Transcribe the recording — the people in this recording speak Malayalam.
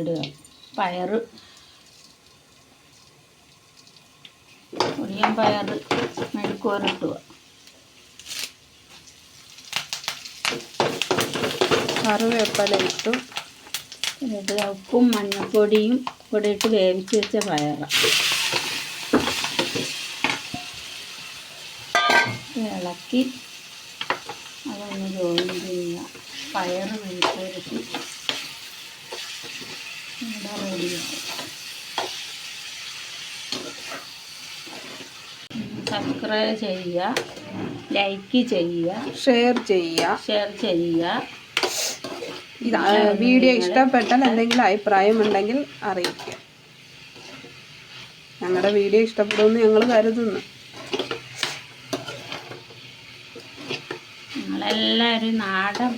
ഇടുക. പയർ പൊടിയാൻ പയർ മെഴുക്കുവരട്ടുക. കറിവേപ്പില ഇട്ടു. എന്നിട്ട് ഉപ്പും മഞ്ഞൾപ്പൊടിയും കൂടെ ഇട്ട് വേവിച്ച് വെച്ച പയറാണ് ഇളക്കി അതൊന്ന് ജോയിൻ ചെയ്യുക. പയർ മെഴുക്കുവരട്ടി ഇവിടെ റെഡിയാവും. സബ്സ്ക്രൈബ് ചെയ്യുക, ലൈക്ക് ചെയ്യുക, ഷെയർ ചെയ്യുക. വീഡിയോ ഇഷ്ടപ്പെട്ടാൽ എന്തെങ്കിലും അഭിപ്രായം ഉണ്ടെങ്കിൽ അറിയിക്കുക. ഞങ്ങളുടെ വീഡിയോ ഇഷ്ടപ്പെടുമെന്ന് ഞങ്ങൾ കരുതുന്നു. ഞങ്ങളെല്ലാവരും നാടൻ